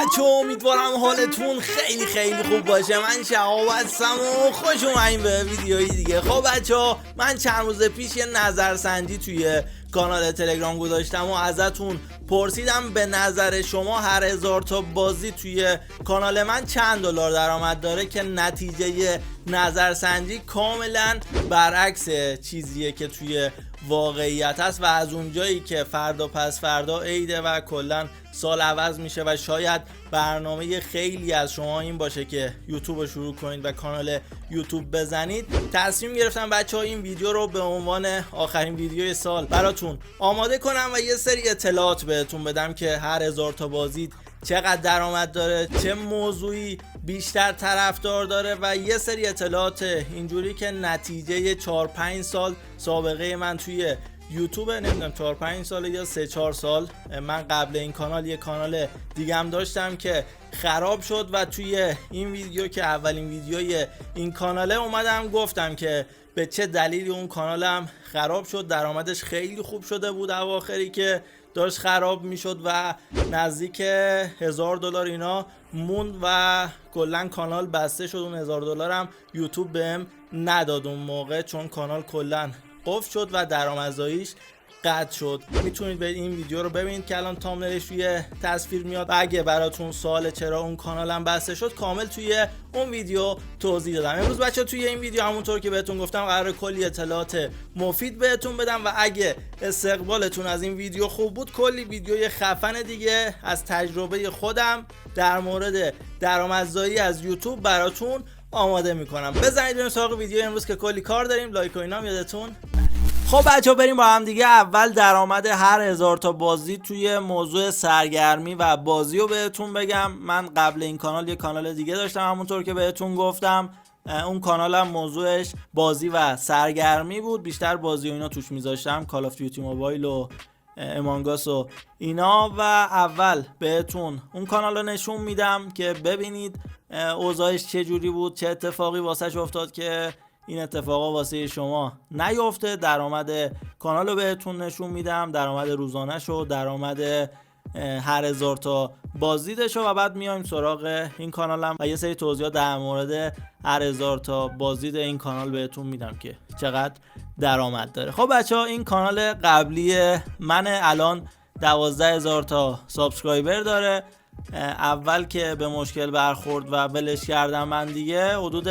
بچه امیدوارم حالتون خیلی خوب باشه. من شهاب هستم و خوش اومدین به ویدیوی دیگه. خب بچه من چند روز پیش یه نظرسنجی توی کانال تلگرام گذاشتم و ازتون پرسیدم به نظر شما هر 1000 تا بازی توی کانال من چند دلار درآمد داره، که نتیجه نظرسنجی کاملا برعکس چیزیه که توی واقعیت هست و از اونجایی که فردا پس فردا عیده و کلا سال عوض میشه و شاید برنامه خیلی از شما این باشه که یوتیوب رو شروع کنید و کانال یوتیوب بزنید، تصمیم گرفتم بچه‌ها این ویدیو رو به عنوان آخرین ویدیوی سال براتون آماده کنم و یه سری اطلاعات بهتون بدم که هر 1000 تا بازی چقدر درآمد داره، چه موضوعی بیشتر طرفدار داره و یه سری اطلاعات اینجوری که نتیجه 4-5 سال سابقه من توی یوتیوب، نمیدونم 4-5 سال یا 3-4 سال. من قبل این کانال یه کانال دیگه هم داشتم که خراب شد و توی این ویدیو که اولین ویدیوی این کاناله اومدم گفتم که به چه دلیلی اون کانالم خراب شد. درآمدش خیلی خوب شده بود اواخری که داشت خراب میشد و نزدیک $1000 اینا موند و کلا کانال بسته شد. اون $1000 هم یوتیوب بهم نداد اون موقع، چون کانال کلا قفل شد و درآمدزاییش قطع شد. میتونید برید این ویدیو رو ببینید که الان تامنلش روی تصویر میاد و اگه براتون سوال چرا اون کانالم بسته شد کامل توی اون ویدیو توضیح دادم. امروز بچه‌ها توی این ویدیو همونطور که بهتون گفتم قراره کلی اطلاعات مفید بهتون بدم و اگه استقبالتون از این ویدیو خوب بود کلی ویدیوی خفن دیگه از تجربه خودم در مورد درآمدزایی از یوتیوب براتون آماده میکنم. بزنید بریم سراغ ویدیو امروز که کلی کار داریم. لایک و اینا یادتون. خب بچه‌ها بریم با هم دیگه اول درآمد هر 1000 تا بازی توی موضوع سرگرمی و بازی رو بهتون بگم. من قبل این کانال یه کانال دیگه داشتم همونطور که بهتون گفتم. اون کانالم موضوعش بازی و سرگرمی بود، بیشتر بازی و اینا توش میذاشتم، کال آف دیوتی موبایل و امانگاس و اینا. و اول بهتون اون کانال رو نشون میدم که ببینید اوضاعش چه جوری بود، چه اتفاقی واسش افتاد که این اتفاقا واسه شما نیفته. درآمد کانال رو بهتون نشون میدم، درآمد روزانه‌شو و درآمد هر 1000 تا بازدیدشو و بعد میایم سراغ این کانالم و یه سری توضیحات در مورد هر 1000 تا بازدید این کانال بهتون میدم که چقدر درآمد داره. خب بچه‌ها این کانال قبلی من الان 12000 تا سابسکرایبر داره. اول که به مشکل برخورد و ولش کردم من دیگه حدود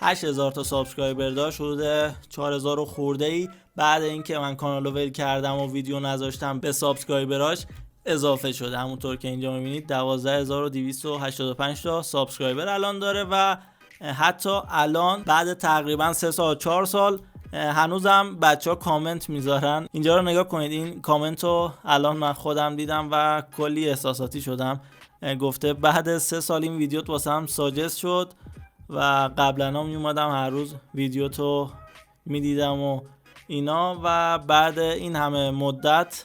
8000 تا سابسکرایبر داشت، حدود 4000 و خورده ای بعد اینکه من کانالو ول کردم و ویدیو نذاشتم به سابسکرایبراش اضافه شده. همونطور که اینجا میبینید 12285 تا سابسکرایبر الان داره و حتی الان بعد تقریبا 3 سال 4 سال هنوزم بچه‌ها کامنت میذارن. اینجا رو نگاه کنید، این کامنت رو الان من خودم دیدم و کلی احساساتی شدم. گفته بعد 3 سال این ویدیوت واسم ساجست شد و قبلا هم میومدم هر روز ویدیو تو میدیدم و اینا و بعد این همه مدت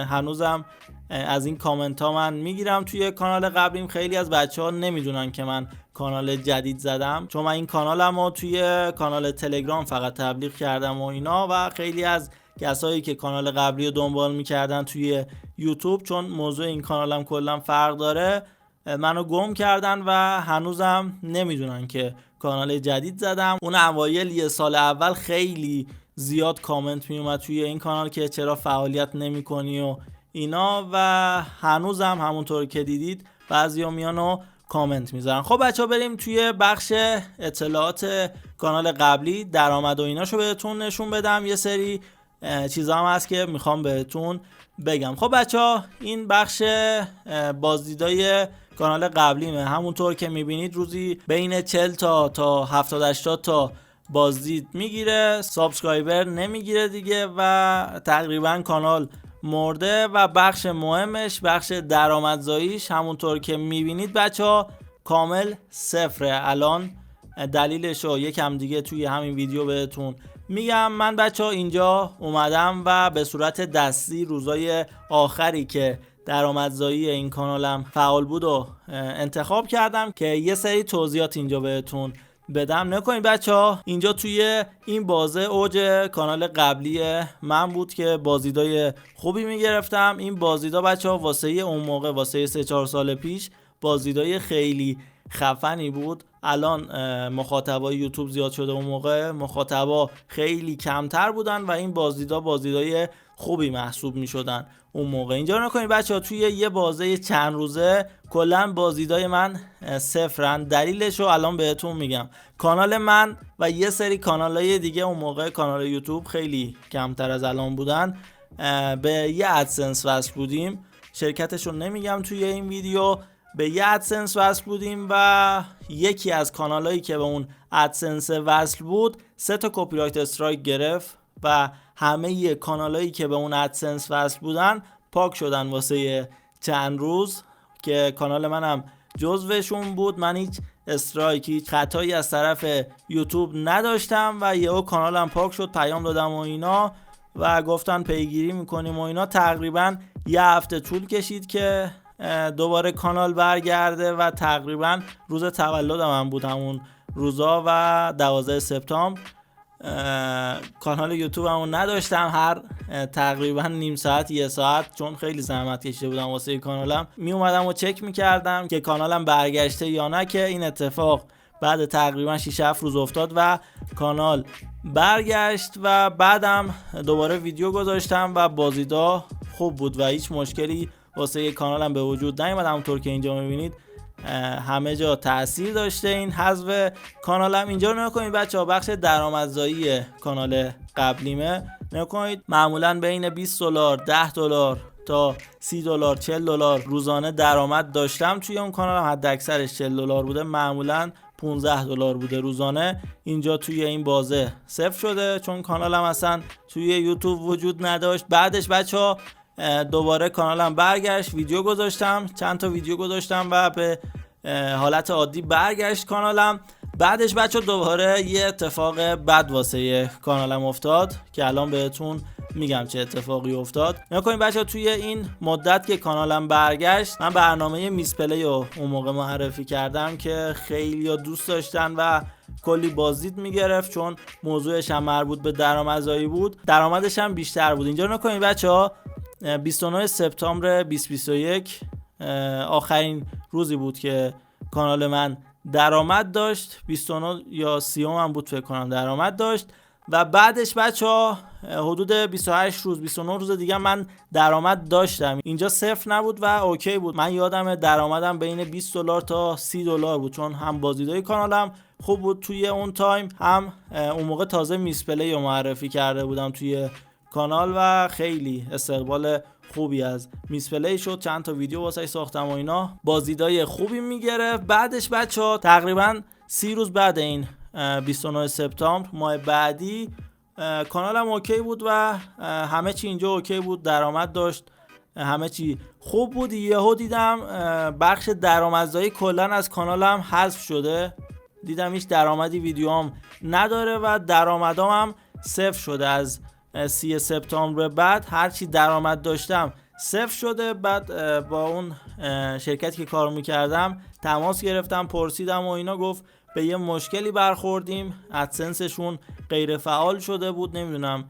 هنوزم از این کامنت ها من میگیرم. توی کانال قبلیم خیلی از بچه ها نمیدونن که من کانال جدید زدم، چون من این کانالم رو توی کانال تلگرام فقط تبلیغ کردم و اینا و خیلی از کسایی که کانال قبلی رو دنبال میکردن توی یوتیوب، چون موضوع این کانالم کلا فرق داره، منو گم کردن و هنوزم نمیدونن که کانال جدید زدم. اون اوایل یه سال اول خیلی زیاد کامنت میومد توی این کانال که چرا فعالیت نمی کنی و اینا و هنوزم همونطور که دیدید بعضیا میان و کامنت میذارن. خب بچه ها بریم توی بخش اطلاعات کانال قبلی، درآمد و ایناشو بهتون نشون بدم. یه سری چیزا هم هست که میخوام بهتون بگم. خب بچه ها این بخش بازدیدای کانال قبلیمه. همونطور که میبینید روزی بین 40 تا 70-80 تا بازدید میگیره، سابسکرایبر نمیگیره دیگه و تقریبا کانال مرده. و بخش مهمش بخش درآمدزاییش همونطور که میبینید بچه ها کامل صفره. الان دلیلشو یکم دیگه توی همین ویدیو بهتون میگم. من بچه ها اینجا اومدم و به صورت دستی روزای آخری که درآمدزایی این کانالم فعال بود و انتخاب کردم که یه سری توضیحات اینجا بهتون بدم. نکنید بچه ها اینجا توی این بازه اوج کانال قبلی من بود که بازدیدای خوبی میگرفتم. این بازدیدا بچه ها واسه اون موقع واسه 3-4 سال پیش بازدیدای خیلی خفنی بود. الان مخاطبای یوتیوب زیاد شده، اون موقع مخاطبا خیلی کمتر بودن و این بازدیدای خوبی محسوب می شدن اون موقع. اینجا رو نکنید بچه ها، توی یه بازه چند روزه کلا بازدیدای من صفرن. دلیلش رو الان بهتون میگم. کانال من و یه سری کانالای دیگه اون موقع کانال یوتیوب خیلی کمتر از الان بودن، به یه ادسنس وصل بودیم. شرکتش رو نمیگم توی این ویدیو. به یه ادسنس وصل بودیم و یکی از کانالایی که به اون ادسنس وصل بود 3 تا کپی رایت استرایک گرفت و همه کانالایی که به اون ادسنس وصل بودن پاک شدن واسه چند روز، که کانال منم جزوشون بود. من هیچ استرایکی، هیچ خطایی از طرف یوتیوب نداشتم و یهو کانالم پاک شد. پیام دادم و اینا و گفتن پیگیری میکنیم و اینا. تقریبا یه هفته طول کشید که دوباره کانال برگرده و تقریبا روز تولد من بود همون روزا و 12 سپتامبر. کانال یوتیوب همون نداشتم. هر تقریبا نیم ساعت یه ساعت، چون خیلی زحمت کشیده بودم واسه کانالم، می اومدم و چک میکردم که کانالم برگشته یا نه، که این اتفاق بعد تقریبا 6-7 روز افتاد و کانال برگشت و بعدم دوباره ویدیو گذاشتم و بازدیدا خوب بود و هیچ مشکلی واسه کانالم به وجود نیومد. همونطور که اینجا میبینید همه جا تاثیر داشته این حذف کانالم. اینجا رو نکنید بچه‌ها، بخش درآمدزایی کانال قبلیمه. نکنید معمولا بین $20 $10 تا $30 $40 روزانه درآمد داشتم توی اون کانالم. حد اکثرش $40 بوده، معمولا $15 بوده روزانه. اینجا توی این بازه صفر شده چون کانالم اصلا توی یوتیوب وجود نداشت. بعدش بچه‌ها دوباره کانالم برگشت، ویدیو گذاشتم، چند تا ویدیو گذاشتم و به حالت عادی برگشت کانالم. بعدش بچه دوباره یه اتفاق بد واسه کانالم افتاد که الان بهتون میگم چه اتفاقی افتاد. نکنید بچه توی این مدت که کانالم برگشت، من برنامه میس پلی رو اون موقع معرفی کردم که خیلی دوست داشتن و کلی بازدید میگرفت، چون موضوعش هم مربوط به درآمدزایی بود، درآمدش هم بیشتر بود. اینجا نکنید بچه ها، 29 سپتامبر 2021 آخرین روزی بود که کانال من درآمد داشت. 29 یا 30 هم بود فکر کنم درآمد داشت و بعدش بچه‌ها حدود 28 روز 29 روز دیگه من درآمد داشتم. اینجا صفر نبود و اوکی بود. من یادم درآمدم بین $20 تا $30 بود، چون هم بازدیدای کانالم خوب بود توی اون تایم، هم اون موقع تازه میس پلی رو معرفی کرده بودم توی کانال و خیلی استقبال خوبی از میس پلی شد. چند تا ویدیو واسه ساختم و اینا، بازدیدای خوبی میگرفت. بعدش بچه‌ها تقریبا 30 روز بعد این 29 سپتامبر ماه بعدی کانالم اوکی بود و همه چی اینجا اوکی بود، درآمد داشت، همه چی خوب بود. یهو دیدم بخش درآمدزایی کلا از کانالم حذف شده. دیدم هیچ درآمدی ویدیوام نداره و درآمدام هم صفر شده. از 30 سپتامبر بعد هرچی درآمد داشتم صفر شده. بعد با اون شرکتی که کار میکردم تماس گرفتم، پرسیدم و اینا، گفت به یه مشکلی برخوردیم، ادسنسشون غیر فعال شده بود، نمیدونم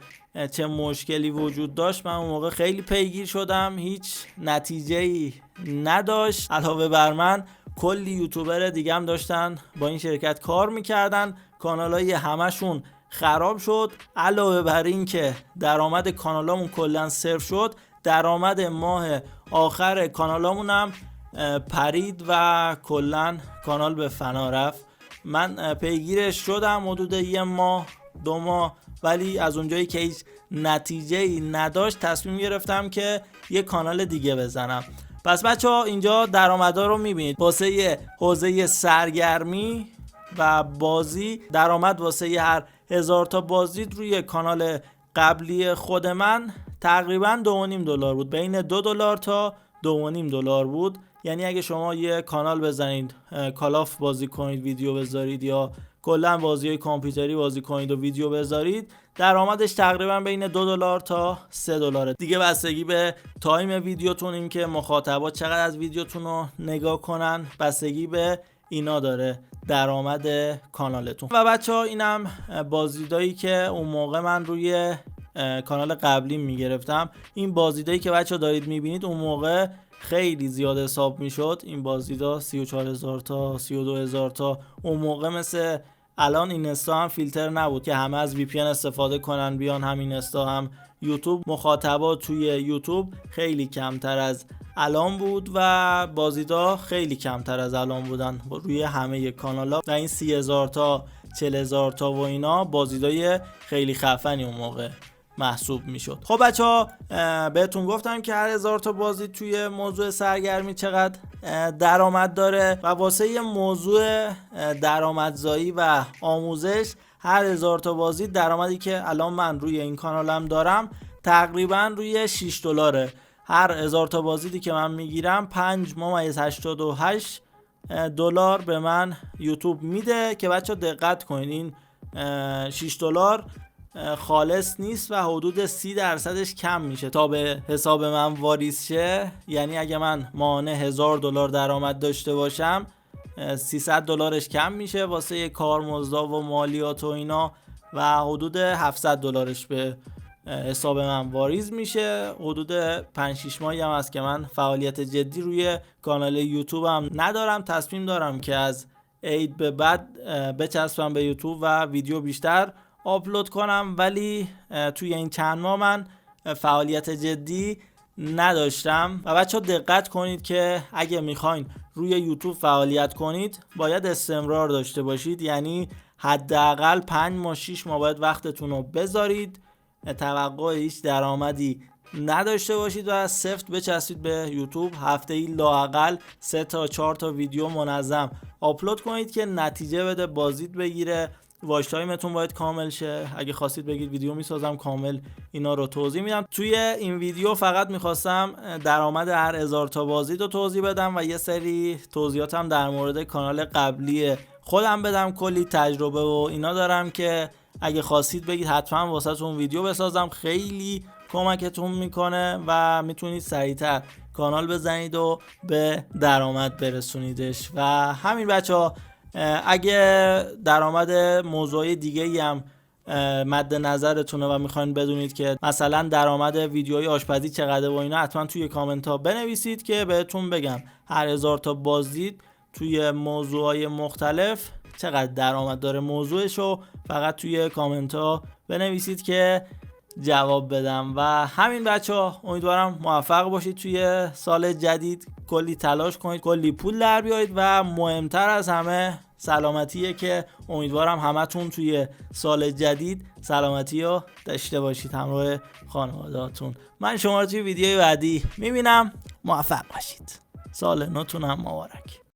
چه مشکلی وجود داشت. من اون موقع خیلی پیگیر شدم، هیچ نتیجه‌ای نداشت. علاوه بر من کلی یوتیوبر دیگه هم داشتن با این شرکت کار میکردن، کانالای همشون خراب شد. علاوه بر این که درآمد کانالامون کلا صفر شد، درآمد ماه آخر کانالامون هم پرید و کلا کانال به فنا رفت. من پیگیرش شدم حدود 1 ماه 2 ماه، ولی از اونجایی که هیچ نتیجه‌ای نداشت تصمیم گرفتم که یه کانال دیگه بزنم. پس بچه‌ها اینجا درآمدا رو می‌بینید. واسه حوزه سرگرمی و بازی درآمد واسه هر 1000 تا بازدید روی کانال قبلی خود من تقریبا $2.5 بود، بین $2 تا $2.5 بود. یعنی اگه شما یه کانال بزنید کالاف بازی کنید ویدیو بذارید یا کلا بازی‌های کامپیوتری بازی کنید و ویدیو بذارید، درآمدش تقریبا بین $2 تا $3 دیگه. بستگی به تایم ویدیوتون، این که مخاطبا چقدر از ویدیوتون رو نگاه کنن، بستگی به اینا داره درآمد کانالتون. و بچه‌ها اینم بازدیدایی که اون موقع من روی کانال قبلی میگرفتم. این بازدیدایی که بچه دارید میبینید اون موقع خیلی زیاد حساب میشد. این بازدیدا 34,000 تا 32,000 تا. اون موقع مثل الان اینستا هم فیلتر نبود که همه از VPN استفاده کنن بیان هم اینستا هم یوتیوب. مخاطبات توی یوتیوب خیلی کمتر از الان بود و بازدیدا خیلی کمتر از الان بودن روی همه کانالا و این 30,000 تا 40,000 تا و اینا بازدیدای خیلی خفنی اون موقع محسوب میشد. خب بچه‌ها بهتون گفتم که هر 1000 تا بازدید توی موضوع سرگرمی چقدر درآمد داره و واسه یه موضوع درآمدزایی و آموزش هر 1000 تا بازدید درآمدی که الان من روی این کانالم دارم تقریبا روی 6 دلاره. هر 1000 تا بازدیدی که من میگیرم 5.88 دلار به من یوتیوب میده که بچه دقت کنین این 6 دلار خالص نیست و حدود 30% کم میشه تا به حساب من واریز شه. یعنی اگه من ماهانه 1000 دلار درآمد داشته باشم 300 دلارش کم میشه واسه کارمزدا و مالیات و اینا و حدود 700 دلارش به حساب من واریز میشه. حدود 5-6 ماهی هم هست که من فعالیت جدی روی کانال یوتیوب هم ندارم. تصمیم دارم که از عید به بعد بچسبم به یوتیوب و ویدیو بیشتر آپلود کنم، ولی توی این چند ماه من فعالیت جدی نداشتم. و بچه ها دقت کنید که اگه میخواین روی یوتیوب فعالیت کنید باید استمرار داشته باشید، یعنی حداقل 5 ماه 6 ماه باید وقتتون رو بذارید، توقع هیچ درآمدی نداشته باشید و سفت بچسبید به یوتیوب. هفته‌ای لااقل 3 تا 4 تا ویدیو منظم آپلود کنید که نتیجه بده، بازدید بگیره، واچ تایمتون باید کامل شه. اگه خواستید بگید ویدیو میسازم کامل اینا رو توضیح میدم. توی این ویدیو فقط میخواستم درآمد هر 1000 تا بازدید رو توضیح بدم و یه سری توضیحاتم در مورد کانال قبلی خودم بدم. کلی تجربه و اینا دارم که اگه خواستید بگید حتما واسهتون ویدیو بسازم، خیلی کمکتون میکنه و میتونید سریعتر کانال بزنید و به درآمد برسونیدش. و همین بچه‌ها اگه درآمد موضوعی دیگه ای هم مد نظرتونه و میخواین بدونید که مثلا درآمد ویدیوهای آشپزی چقدر و اینا، حتما توی کامنت ها بنویسید که بهتون بگم هر 1000 تا بازدید توی موضوعهای مختلف چقدر درآمد داره. موضوعشو فقط توی کامنت ها بنویسید که جواب بدم. و همین بچه‌ها امیدوارم موفق باشید توی سال جدید، کلی تلاش کنید، کلی پول در بیارید و مهمتر از همه سلامتیه که امیدوارم همتون توی سال جدید سلامتی رو داشته باشید همراه خانواده‌هاتون. من شما رو توی ویدیوی بعدی میبینم. موفق باشید. سال نوتون هم مبارک.